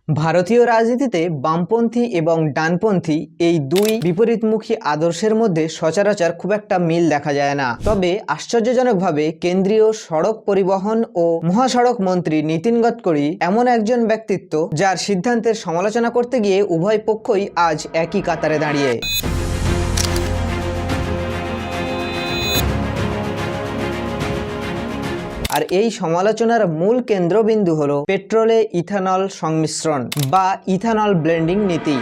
ভারতীয় রাজনীতিতে বামপন্থী এবং ডানপন্থী এই দুই বিপরীতমুখী আদর্শের মধ্যে সচরাচর খুব একটা মিল দেখা যায় না। তবে আশ্চর্যজনকভাবে কেন্দ্রীয় সড়ক পরিবহন ও মহাসড়ক মন্ত্রী নীতিন গডকরি এমন একজন ব্যক্তিত্ব যার সিদ্ধান্তের সমালোচনা করতে গিয়ে উভয় পক্ষই আজ একই কাতারে দাঁড়িয়ে। আর এই সমালোচনার মূল কেন্দ্রবিন্দু হলো পেট্রোলে ইথানল সংমিশ্রণ বা ইথানল ব্লেন্ডিং নীতি।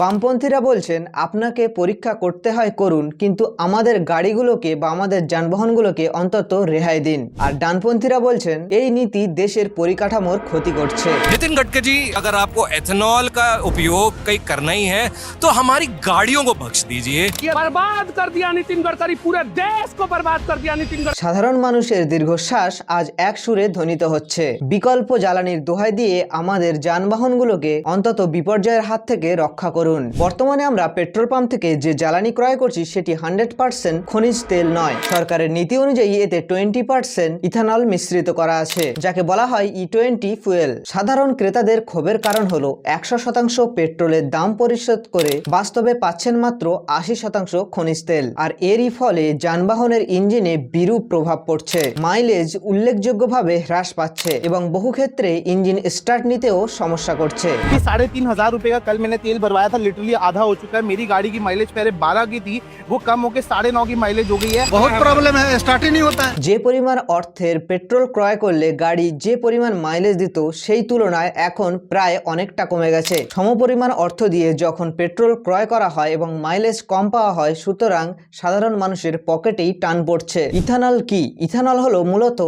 বামপন্থীরা বলছেন আপনাকে পরীক্ষা করতে হয় করুন, কিন্তু আমাদের গাড়িগুলোকে বা আমাদের যানবাহনগুলোকে অন্তত রেহাই দিন। আর ডানপন্থীরা বলছেন এই নীতি দেশের পরিকাঠামোর ক্ষতি করছে। नितिन गडकरी जी, अगर आपको एथेनॉल का उपयोग कहीं करना ही है तो हमारी गाड़ियों को बख्श दीजिए। बर्बाद कर दिया नितिन गडकरी, पूरे देश को बर्बाद कर दिया नितिन गडकरी। সাধারণ মানুষের দীর্ঘশ্বাস আজ এক সুরে ধ্বনিত হচ্ছে। বিকল্প জ্বালানির দোহাই দিয়ে আমাদের যানবাহনগুলোকে অন্তত বিপর্যয়ের হাত থেকে রক্ষা করুন। বর্তমানে আমরা পেট্রোল পাম্প থেকে যে জ্বালানি ক্রয় করছি সেটি 100% খনিজ তেল নয়। সরকারের নীতি অনুযায়ী এতে 20% ইথানল মিশ্রিত করা আছে, যাকে বলা হয় E20 ফুয়েল। সাধারণ ক্রেতাদের ক্ষোভের কারণ হলো 100% পেট্রোলের দাম পরিশোধ করে বাস্তবে পাচ্ছেন মাত্র 80% খনিজ তেল। আর এরই ফলে যানবাহনের ইঞ্জিনে বিরূপ প্রভাব পড়ছে, মাইলেজ উল্লেখযোগ্যভাবে হ্রাস পাচ্ছে এবং বহু ক্ষেত্রে ইঞ্জিন স্টার্ট নিতেও সমস্যা করছে। 3,500 रुपए का कल मैंने तेल भरवाया था, लिटरली आधा हो चुका है। मेरी गाड़ी की माइलेज पहले 12 की थी, वो कम होकर 9.5 की माइलेज हो गई है। बहुत प्रॉब्लम है, स्टार्ट ही नहीं होता है। যে পরিমাণ অর্থের পেট্রোল ক্রয় করলে গাড়ি যে পরিমাণ মাইলেজ দিত সেই তুলনায় এখন প্রায় অনেকটা কমে গেছে। সমপরিমাণ অর্থ দিয়ে যখন পেট্রোল ক্রয় করা হয় এবং মাইলেজ কম পাওয়া হয়, সুতরাং সাধারণ মানুষের পকেটেই টান পড়ছে। ইথানল কি? ইথানল হলো মূলত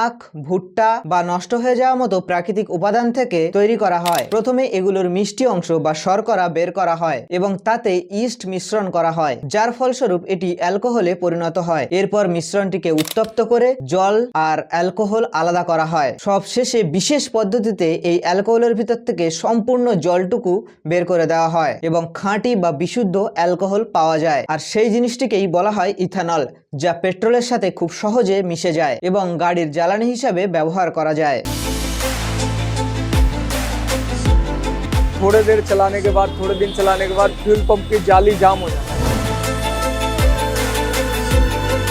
আখ, ভুট্টা বা নষ্ট হয়ে যাওয়ার মতো প্রাকৃতিক উপাদান থেকে তৈরি করা হয়। প্রথমে এগুলোর মিষ্টি অংশ বা শর্করা বের করা হয় এবং তাতে ইস্ট মিশ্রণ করা হয়, যার ফলস্বরূপ এটি অ্যালকোহলে পরিণত হয়। এরপর মিশ্রণটিকে উত্তপ্ত করে জল আর অ্যালকোহল আলাদা করা হয়। সবশেষে বিশেষ পদ্ধতিতে এই অ্যালকোহলের ভিতর থেকে সম্পূর্ণ জলটুকু বের করে দেওয়া হয় এবং খাঁটি বা বিশুদ্ধ অ্যালকোহল পাওয়া যায়। আর সেই জিনিসটিকেই বলা হয় ইথানল, যা পেট্রোলের সাথে খুব সহজে মিশে যায় এবং গাড়ির জ্বালানি হিসাবে ব্যবহার করা যায়। थोड़े देर चलाने के बाद, थोड़े दिन चलाने के बाद फ्यूल पंप की जाली जाम हो जाती है।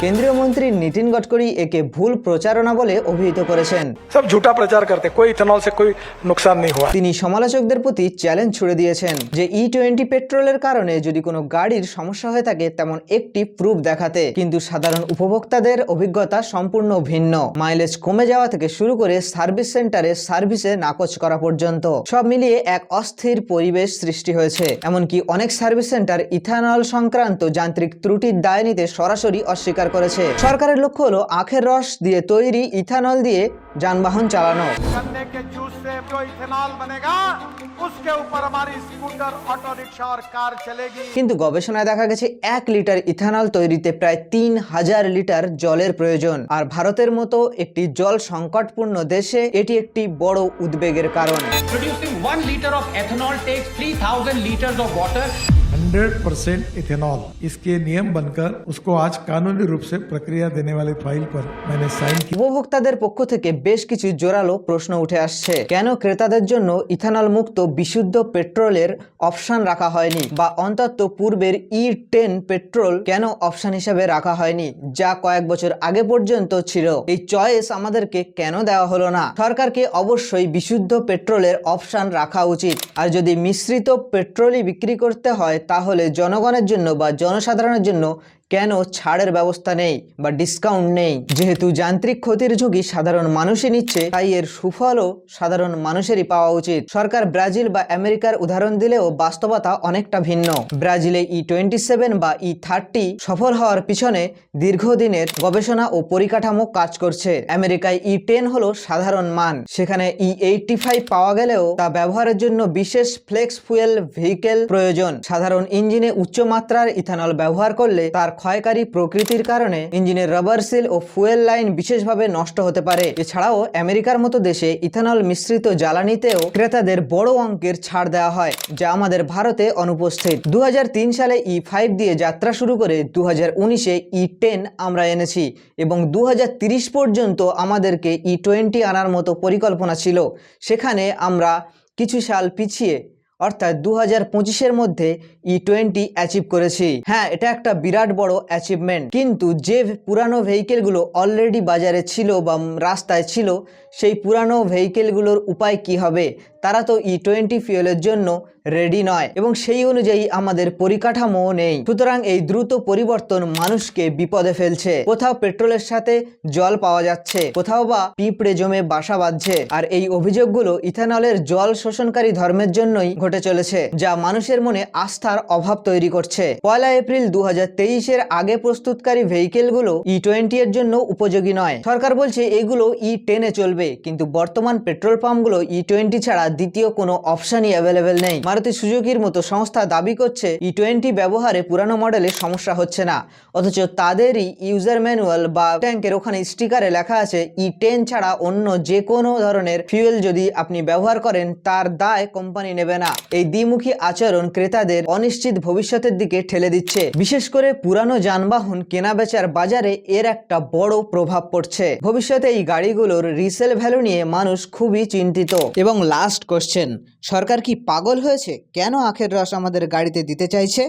কেন্দ্রীয় মন্ত্রী নীতিন গডকরি একে ভুল প্রচারণা বলে অভিহিত করেছেন। सब झूठा प्रचार करते, कोई इथेनॉल से कोई नुकसान नहीं हुआ। তিনি সমালোচকদের প্রতি চ্যালেঞ্জ ছুড়ে দিয়েছেন যে E20 পেট্রোলের কারণে যদি কোনো গাড়ির সমস্যা হয়ে থাকে তেমন একটি প্রুফ দেখাতে, কিন্তু সাধারণ উপভোক্তাদের অভিজ্ঞতা সম্পূর্ণ ভিন্ন। মাইলেজ কমে যাওয়া থেকে শুরু করে সার্ভিস সেন্টারে সার্ভিসে নাকচ করা পর্যন্ত সব মিলিয়ে এক অস্থির পরিবেশ সৃষ্টি হয়েছে। এমনকি অনেক সার্ভিস সেন্টার ইথানল সংক্রান্ত যান্ত্রিক ত্রুটির দায় নিতে সরাসরি অস্বীকার করেছে। সরকারের লক্ষ্য হলো আখের রস দিয়ে তৈরি ইথানল দিয়ে যানবাহন চালানো। गन्ने के जूस से जो इथेनॉल बनेगा उसके ऊपर हमारी स्कूटर, ऑटो रिक्शा और कार चलेगी। কিন্তু গবেষণায় দেখা গেছে 1 লিটার ইথানল তৈরিতে প্রায় 3000 লিটার জলের প্রয়োজন। আর ভারতের মতো একটি জল সংকটপূর্ণ দেশে এটি একটি বড় উদ্বেগের কারণ। Producing 1 liter of ethanol takes 3000 liters of water. 100% ethanol, इसके नियम बनकर उसको आज कानूनी रूप से प्रक्रिया देने वाली फाइल पर मैंने साइन किया। উপভোক্তাদের পক্ষ থেকে বেশ কিছু জোরালো প্রশ্ন উঠে আসছে। কেন ক্রেতাদের জন্য ইথানল মুক্ত বিশুদ্ধ পেট্রোলের অপশন রাখা হয়নি, বা অন্তত পূর্বের E10 পেট্রোল কেন অপশন হিসেবে রাখা হয়নি, যা কয়েক বছর আগে পর্যন্ত ছিল? এই চয়েস আমাদেরকে কেন দেওয়া হলো না? সরকারকে অবশ্যই বিশুদ্ধ পেট্রোলের অপশন রাখা উচিত। আর যদি মিশ্রিত পেট্রোলই বিক্রি করতে হয় তাহলে জনগণের জন্য বা জনসাধারণের জন্য কেন ছাড়ের ব্যবস্থা নেই বা ডিসকাউন্ট নেই? যেহেতু যান্ত্রিক ক্ষতির ঝুঁকি সাধারণ মানুষই নিচ্ছে, তাই এর সুফলও সাধারণ মানুষেরই পাওয়া উচিত। সরকার ব্রাজিল বা আমেরিকার উদাহরণ দিলেও বাস্তবতা অনেকটা ভিন্ন। ব্রাজিলে E27 বা E30 সফল হওয়ার পিছনে দীর্ঘদিনের গবেষণা ও পরিকাঠামো কাজ করছে। আমেরিকায় E10 হলো সাধারণ মান, সেখানে E85 পাওয়া গেলেও তা ব্যবহারের জন্য বিশেষ ফ্লেক্স ফুয়েল ভেহিকেল প্রয়োজন। সাধারণ ইঞ্জিনে উচ্চ মাত্রার ইথানল ব্যবহার করলে তার ক্ষয়কারী প্রকৃতির কারণে ইঞ্জিনের রাবার সিল ও ফুয়েল লাইন বিশেষভাবে নষ্ট হতে পারে। এছাড়াও আমেরিকার মতো দেশে ইথানল মিশ্রিত জ্বালানিতেও ক্রেতাদের বড় অঙ্কের ছাড় দেওয়া হয়, যা আমাদের ভারতে অনুপস্থিত। 2003 সালে E5 দিয়ে যাত্রা শুরু করে 2019-এ E10 আমরা এনেছি এবং 2030 পর্যন্ত আমাদেরকে E20 আনার মতো পরিকল্পনা ছিল। সেখানে আমরা কিছু সাল পিছিয়ে অর্থাৎ 2025-এর মধ্যে E20 অ্যাচিভ করেছি। হ্যাঁ, এটা একটা বিরাট বড় অ্যাচিভমেন্ট, কিন্তু যে পুরানো ভেহিকেলগুলো অলরেডি বাজারে ছিল বা রাস্তায় ছিল, সেই পুরানো ভেহিকেলগুলোর উপায় কি হবে? তারা তো E20 ফুয়েলের জন্য রেডি নয় এবং সেই অনুযায়ী আমাদের পরিকাঠামোও নেই। সুতরাং এই দ্রুত পরিবর্তন মানুষকে বিপদে ফেলছে। কোথাও পেট্রোলের সাথে জল পাওয়া যাচ্ছে, কোথাও বা পিঁপড়ে জমে বাসা বাঁধছে। আর এই অভিযোগগুলো ইথানলের জল শোষণকারী ধর্মের জন্যই ঘটে চলেছে, যা মানুষের মনে আস্থার অভাব তৈরি করছে। 1 এপ্রিল 2023-এর আগে প্রস্তুতকারী ভেহিকেলগুলো E20 এর জন্য উপযোগী নয়। সরকার বলছে এগুলো E10-এ চলবে, কিন্তু বর্তমান পেট্রোল পাম্পগুলো E20 ছাড়া দ্বিতীয় কোনো অপশনই অ্যাভেলেবেল নেই। মারুতি সুজুকির মতো সংস্থা দাবি করছে E20 ব্যবহারে পুরানো মডেলে সমস্যা হচ্ছে না, অথচ তাদেরই ইউজার ম্যানুয়াল বা ট্যাঙ্কের ওখানে স্টিকারে লেখা আছে E10 ছাড়া অন্য যে কোনো ধরনের ফুয়েল যদি আপনি ব্যবহার করেন তার দায় কোম্পানি নেবে না। এই দ্বিমুখী আচরণ ক্রেতাদের অনিশ্চিত ভবিষ্যতের দিকে ঠেলে দিচ্ছে। বিশেষ করে পুরানো যানবাহন কেনাবেচার বাজারে এর একটা বড় প্রভাব পড়ছে। ভবিষ্যতে এই গাড়িগুলোর রিসেল ভ্যালু নিয়ে মানুষ খুবই চিন্তিত। এবং লাস্ট কোশ্চেন, সরকার কি পাগল হয়েছে? কেন আখের রস আমাদের গাড়িতে দিতে চাইছে?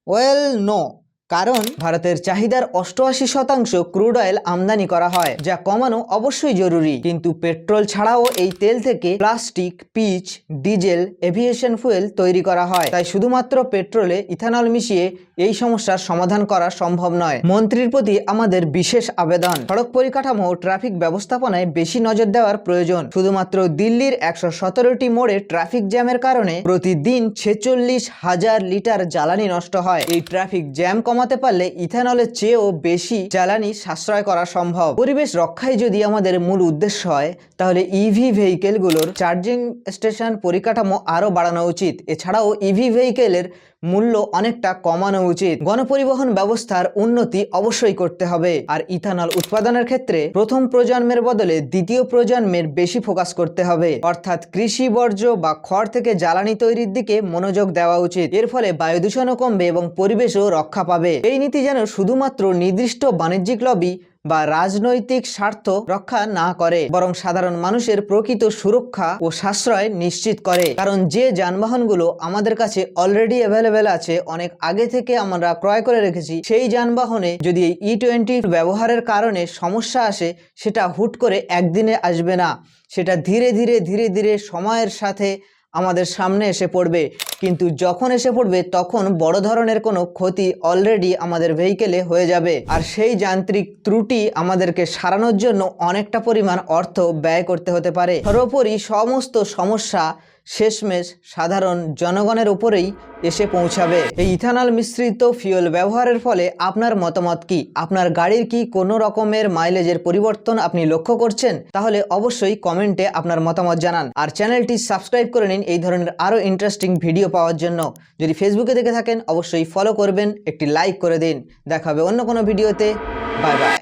ওয়েল নো, কারণ ভারতের চাহিদার 88% ক্রুড অয়েল আমদানি করা হয়, যা কমানো অবশ্যই জরুরি। কিন্তু পেট্রোল ছাড়াও এই তেল থেকে plastic, pitch, diesel, aviation fuel তৈরি করা হয়। তাই শুধুমাত্র পেট্রোলে ইথানল মিশিয়ে এই সমস্যার সমাধান করা সম্ভব নয়। মন্ত্রীর প্রতি আমাদের বিশেষ আবেদন, সড়ক পরিকাঠামো ও ট্রাফিক ব্যবস্থাপনায় বেশি নজর দেওয়ার প্রয়োজন। শুধুমাত্র দিল্লির 117টি মোড়ে ট্রাফিক জ্যামের কারণে প্রতিদিন 46,000 লিটার জ্বালানি নষ্ট হয়। এই ট্রাফিক জ্যাম কমাতে পারলে ইথানলের চেয়েও বেশি জ্বালানি সাশ্রয় করা সম্ভব। পরিবেশ রক্ষাই যদি আমাদের মূল উদ্দেশ্য হয়, তাহলে ইভি ভেহিকেলগুলোর চার্জিং স্টেশন পরিকাঠামো আরও বাড়ানো উচিত। এছাড়াও ইভি ভেহিকেলের মূল্য অনেকটা কমানো উচিত। গণপরিবহন ব্যবস্থার উন্নতি অবশ্যই করতে হবে। আর ইথানল উৎপাদনের ক্ষেত্রে প্রথম প্রজন্মের বদলে দ্বিতীয় প্রজন্মের বেশি ফোকাস করতে হবে, অর্থাৎ কৃষি বর্জ্য বা খড় থেকে জ্বালানি তৈরির দিকে মনোযোগ দেওয়া উচিত। এর ফলে বায়ু দূষণও কমবে এবং পরিবেশও রক্ষা পাবে। এই নীতি যেন শুধুমাত্র নির্দিষ্ট বাণিজ্যিক লবি বা রাজনৈতিক স্বার্থ রক্ষা না করে, বরং সাধারণ মানুষের প্রকৃত সুরক্ষা ও সাশ্রয় নিশ্চিত করে। কারণ যে যানবাহনগুলো আমাদের কাছে অলরেডি অ্যাভেলেবেল আছে, অনেক আগে থেকে আমরা ক্রয় করে রেখেছি, সেই যানবাহনে যদি এই E20 ব্যবহারের কারণে সমস্যা আসে, সেটা হুট করে একদিনে আসবে না, সেটা ধীরে ধীরে সময়ের সাথে আমাদের সামনে এসে পড়বে। কিন্তু যখন এসে পড়বে তখন বড় ধরনের কোনো ক্ষতি অলরেডি আমাদের ভেহিকেলে হয়ে যাবে। আর সেই যান্ত্রিক ত্রুটি আমাদেরকে সারানোর জন্য অনেকটা পরিমাণ অর্থ ব্যয় করতে হতে পারে। সর্বোপরি সমস্ত সমস্যা শেষমেশ সাধারণ জনগণের উপরেই এসে পৌঁছাবে। এই ইথানল মিশ্রিত ফুয়েল ব্যবহারের ফলে আপনার মতামত কি? আপনার গাড়ির কি কোনো রকমের মাইলেজের পরিবর্তন আপনি লক্ষ্য করছেন? তাহলে অবশ্যই কমেন্টে আপনার মতামত জানান। আর চ্যানেলটি সাবস্ক্রাইব করে নিন এই ধরনের আরও ইন্টারেস্টিং ভিডিও পাওয়ার জন্য। যদি ফেসবুকে দেখে থাকেন অবশ্যই ফলো করবেন, একটি লাইক করে দিন। দেখা হবে অন্য কোনো ভিডিওতে। Bye bye.